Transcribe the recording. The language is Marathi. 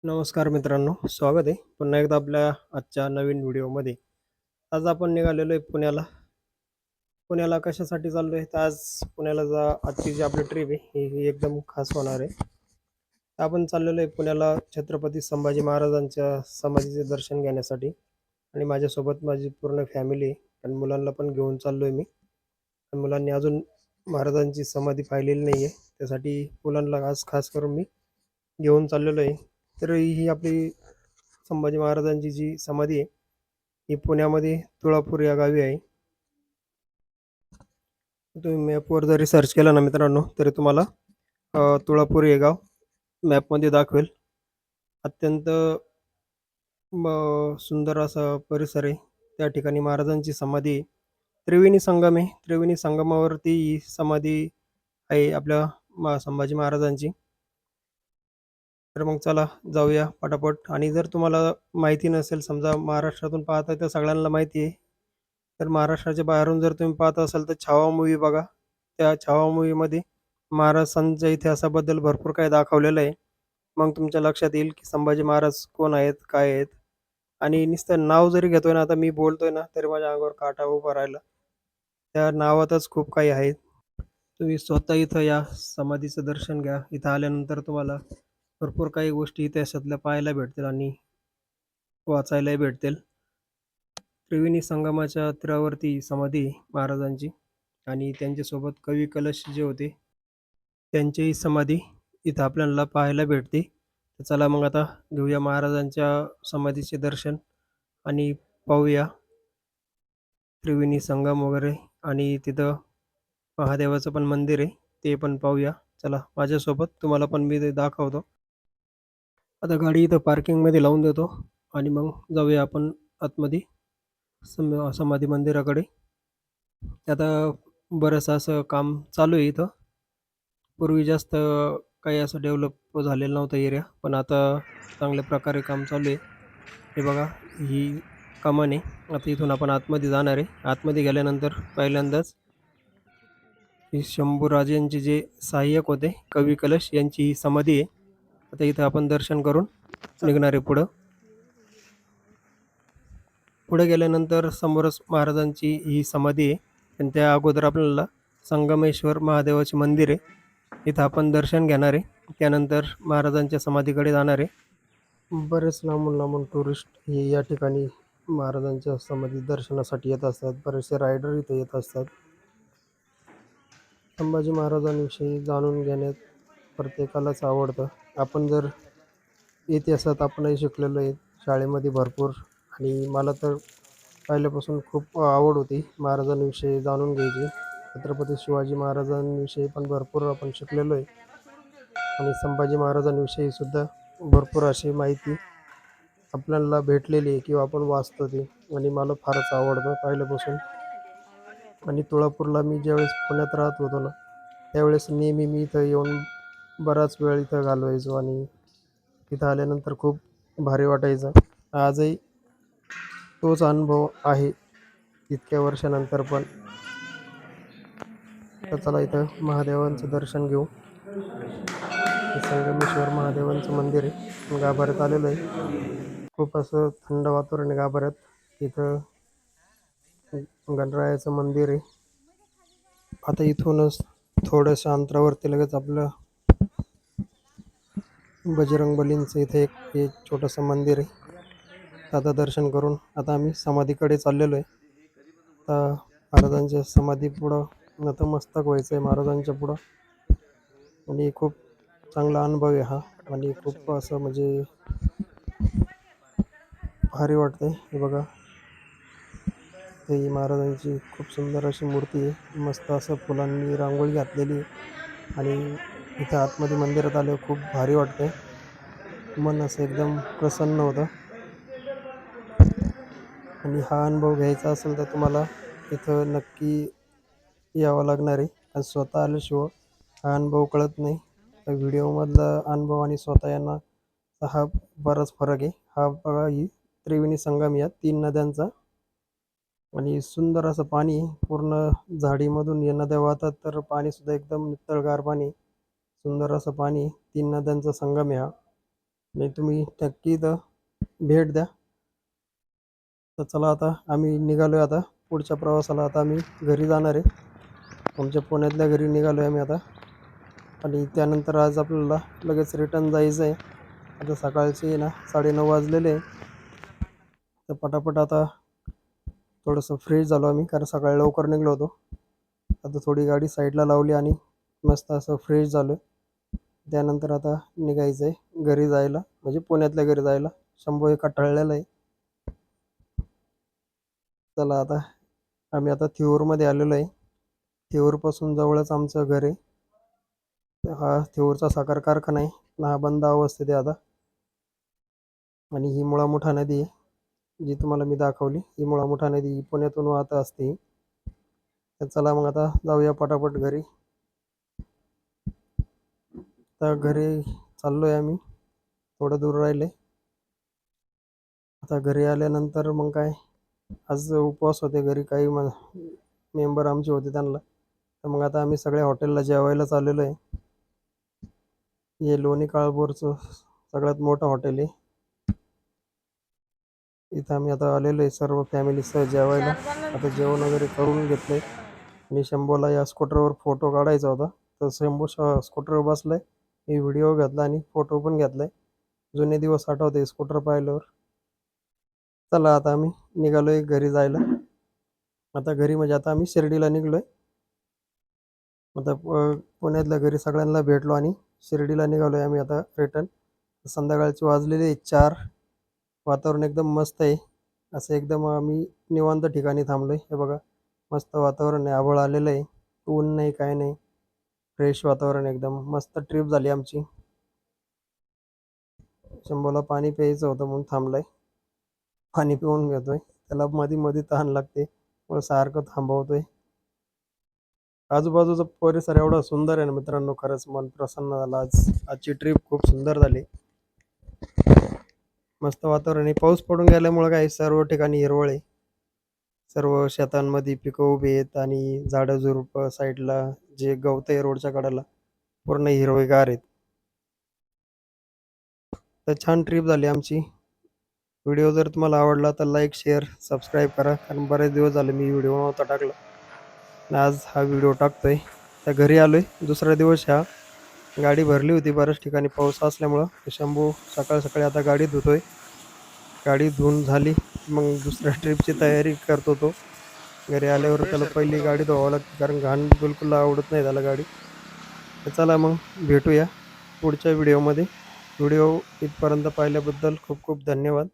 नमस्कार मित्रांनो, स्वागत आहे पुन्हा एकदा आपल्या आजच्या नवीन व्हिडिओमध्ये. आज आपण निघालेलो आहे पुण्याला. पुण्याला कशासाठी चाललो आहे? तर आज पुण्याला आजची जी आपली ट्रिप आहे ही एकदम खास होणार आहे. तर आपण चाललेलो आहे पुण्याला छत्रपती संभाजी महाराजांच्या समाधीचे दर्शन घेण्यासाठी आणि माझ्यासोबत माझी पूर्ण फॅमिली आहे आणि मुलांना पण घेऊन चाललो आहे मी. आणि मुलांनी अजून महाराजांची समाधी पाहिलेली नाही आहे. त्यासाठी मुलांना आज खास करून मी घेऊन चाललेलो आहे. तर ही आपली संभाजी महाराजांची जी समाधी आहे ही पुण्यामध्ये तुळापूर या गावी आहे. तुम्ही मॅपवर जरी सर्च केलं ना मित्रांनो तरी तुम्हाला तुळापूर हे गाव मॅपमध्ये दाखवेल. अत्यंत सुंदर असा परिसर आहे. त्या ठिकाणी महाराजांची समाधी आहे. त्रिवेणी संगम आहे. त्रिवेणी संगमावरती ही समाधी आहे आपल्या संभाजी महाराजांची. तर मग चला जाऊया पटापट. आणि जर तुम्हाला माहिती नसेल, समजा महाराष्ट्रातून पाहताय तर सगळ्यांना माहिती आहे. तर महाराष्ट्राच्या बाहेरून जर तुम्ही पाहत असाल तर छावा मूव्ही बघा. त्या छावा मूव्हीमध्ये महाराजांच्या इतिहासाबद्दल भरपूर काही दाखवलेलं आहे. मग तुमच्या लक्षात येईल की संभाजी महाराज कोण आहेत, काय आहेत? आणि नुसतं नाव जरी घेतोय ना, आता मी बोलतोय ना, तरी माझ्या अंगावर काटा उभा राहिला. त्या नावातच खूप काही आहे. तुम्ही स्वतः इथं या समाधीचं दर्शन घ्या. इथं आल्यानंतर तुम्हाला भरपूर काही गोष्टी इतिहासातल्या पाहायला भेटतील आणि वाचायलाही भेटतील. त्रिवेणी संगमाच्या तीरावरती समाधी आहे महाराजांची आणि त्यांच्यासोबत कवी कलश जे होते त्यांचीही समाधी इथं आपल्याला पाहायला भेटते. तर चला मग आता घेऊया महाराजांच्या समाधीचे दर्शन आणि पाहूया त्रिवेणी संगम वगैरे आणि तिथं महादेवाचं पण मंदिर आहे, ते पण पाहूया. चला माझ्यासोबत, तुम्हाला पण मी ते दाखवतो. आता गाडी इथं पार्किंगमध्ये लावून देतो आणि मग जाऊया आपण आतमध्ये समाधी मंदिराकडे. आता बरंचसं असं काम चालू आहे इथं. पूर्वी जास्त काही असं डेव्हलप झालेलं नव्हतं एरिया, पण आता चांगल्या प्रकारे काम चालू आहे. हे बघा, ही कमान आहे. आता इथून आपण आतमध्ये जाणार आहे. आतमध्ये गेल्यानंतर पहिल्यांदाच ही शंभूराजेंचे जे सहाय्यक होते कवी कलश यांची ही समाधी आहे. आता इथं आपण दर्शन करून निघणार आहे पुढं. पुढे गेल्यानंतर समोरच महाराजांची ही समाधी आहे आणि त्या अगोदर आपल्याला संगमेश्वर महादेवाचे मंदिर आहे. इथं आपण दर्शन घेणार आहे. त्यानंतर महाराजांच्या समाधीकडे जाणार आहे. बरेच लांबून लांबून टुरिस्ट हे या ठिकाणी महाराजांच्या समाधी दर्शनासाठी येत असतात. बरेचसे रायडर इथे येत असतात. संभाजी महाराजांविषयी जाणून घेण्यात प्रत्येकालाच आवडतं. आपण जर इतिहासात आपणही शिकलेलो आहे शाळेमध्ये भरपूर, आणि मला तर पहिल्यापासून खूप आवड होती महाराजांविषयी जाणून घ्यायची. छत्रपती शिवाजी महाराजांविषयी पण भरपूर आपण शिकलेलो आहे आणि संभाजी महाराजांविषयी सुद्धा भरपूर अशी माहिती आपल्याला भेटलेली आहे किंवा आपण वाचतो ती, आणि मला फारच आवडतं पहिल्यापासून. आणि तुळापूरला मी ज्यावेळेस पुण्यात राहत होतो ना, त्यावेळेस नेहमी मी इथं येऊन बराच वेळ इथं घालवायचो आणि तिथं आल्यानंतर खूप भारी वाटायचं. आजही तोच अनुभव आहे इतक्या वर्षानंतर पण. तर चला इथं महादेवांचं दर्शन घेऊ. हे संगमेश्वर महादेवांचं मंदिर आहे. गाभाऱ्यात आलेलं आहे. खूप असं थंड वातावरण आहे गाभाऱ्यात. इथं गणरायाचं मंदिर आहे. आता इथूनच थोड्याशा अंतरावरती लगेच आपलं बजरंगबलींचं इथे एक छोटंसं मंदिर आहे. आता दर्शन करून आता आम्ही समाधीकडे चाललेलो आहे. आता महाराजांच्या समाधी पुढं नतमस्तक व्हायचं आहे महाराजांच्या पुढं, आणि खूप चांगला अनुभव आहे हा. आणि खूप असं म्हणजे भारी वाटतंय. हे बघा, ते महाराजांची खूप सुंदर अशी मूर्ती आहे. मस्त असं फुलांनी रांगोळी घातलेली आहे आणि इथं आतमध्ये मंदिरात आल्यावर खूप भारी वाटतंय. मन असं एकदम प्रसन्न होतं. आणि हा अनुभव घ्यायचा असेल तर तुम्हाला इथं नक्की यावं लागणार आहे. आणि स्वतः आल्याशिवाय हा अनुभव कळत नाही. व्हिडिओमधला अनुभव आणि स्वतः यांना हा बराच फरक आहे. हा बघा, ही त्रिवेणी संगम या 3 नद्यांचा, आणि सुंदर असं पाणी पूर्ण झाडीमधून या नद्या वाहतात, तर पाणीसुद्धा एकदम नितळगार पाणी, सुंदर असं पाणी. 3 नद्यांचा संगम आहे हा. आणि तुम्ही नक्की इथं भेट द्या. तर चला आता आम्ही निघालो आहे. आता पुढच्या प्रवासाला आता आम्ही घरी जाणार आहे. आमच्या पुण्यातल्या घरी निघालो आहे आम्ही आता. आणि त्यानंतर आज आपल्याला लगेच रिटर्न जायचं आहे. आता सकाळचे ना 9:30 वाजलेले आहे. तर पटापट आता थोडंसं फ्रेश झालो आम्ही, कारण सकाळी लवकर निघलो होतो. आता थोडी गाडी साईडला लावली आणि मस्त असं फ्रेश झालो. त्यानंतर आता निघायचं आहे घरी जायला, म्हणजे पुण्यातल्या घरी जायला. शंभू हे कंटाळलेला आहे. चला आता आम्ही आता थिऊरमध्ये आलेलो आहे. थिऊरपासून जवळच आमचं घर आहे. हा थिऊरचा साखर कारखाना आहे. पण हा बंद अवस्थेत आहे आता. आणि ही मुळा मुठा नदी आहे, जी तुम्हाला मी दाखवली. ही मुळा मुठा नदी पुण्यातून वाहत असते. तर चला मग आता जाऊया पटापट घरी. तर घरी चाललोय आम्ही, थोडं दूर राहिले. आता घरी आल्यानंतर मग काय, आज उपवास होते घरी, काही मेंबर आमचे होते त्यांना. तर मग आता आम्ही सगळ्या हॉटेलला जेवायला चाललेलो आहे. हे लोणी काळभोरचं सगळ्यात मोठं हॉटेल आहे. इथं आम्ही आता आलेलो आहे सर्व फॅमिलीसह जेवायला. आता जेवण वगैरे करून घेतलंय. आणि शंभूला या स्कूटरवर फोटो काढायचा होता, तर शंभू स्कूटरवर बसलाय. मी व्हिडिओ घेतला आणि फोटो पण घेतलाय. जुने दिवस आठवते स्कूटर पाहिल्यावर. चला आता आम्ही निघालोय घरी जायला. आता घरी म्हणजे आता आम्ही शिर्डीला निघलोय. आता पुण्यातल्या घरी सगळ्यांना भेटलो आणि शिर्डीला निघालोय आम्ही आता रिटर्न. संध्याकाळची वाजलेली 4. वातावरण एकदम मस्त आहे. असं एकदम आम्ही निवांत ठिकाणी थांबलोय. हे बघा, मस्त वातावरण आहे, आभाळ आलेलं आहे, ऊन नाही काय नाही, फ्रेश वातावरण एकदम मस्त. ट्रिप झाली आमची. शंभूला पाणी प्यायचं होतं म्हणून थांबलाय, पाणी पिऊन घेतोय. त्याला मध्ये मध्ये तहान लागते, मग सारखं थांबवतोय. आजूबाजूचा परिसर एवढा सुंदर आहे ना मित्रांनो, खरंच मन प्रसन्न झालं. आजची ट्रिप खूप सुंदर झाली. मस्त वातावरण आहे. पाऊस पडून गेल्यामुळे काय सर्व ठिकाणी हिरवळ आहे. सर्व शेतांमध्ये पिकं उभी आहेत आणि झाडं झुडपं साईडला जे गवत आहे रोडच्या कडेला पूर्ण हिरवेगार आहेत. तर छान ट्रिप झाली आमची. व्हिडिओ जर तुम्हाला आवडला तर लाईक शेअर सबस्क्राईब करा, कारण बरेच दिवस झाले मी व्हिडिओ नव्हता टाकला आणि आज हा व्हिडिओ टाकतोय. तर घरी आलोय दुसरा दिवस हा. गाडी भरली होती बऱ्याच ठिकाणी पाऊस असल्यामुळं. शंभू सकाळ सकाळी आता गाडी धुतोय. गाडी धुवून झाली मग दुसऱ्या ट्रिपची तयारी करतो तो. घरी आल्यावर त्याला पहिली गाडी धुवावं लागते, कारण घाण बिलकुल आवडत नाही त्याला गाडी. तर चला मग भेटूया पुढच्या व्हिडिओमध्ये. व्हिडिओ इथपर्यंत पाहिल्याबद्दल खूप खूप धन्यवाद.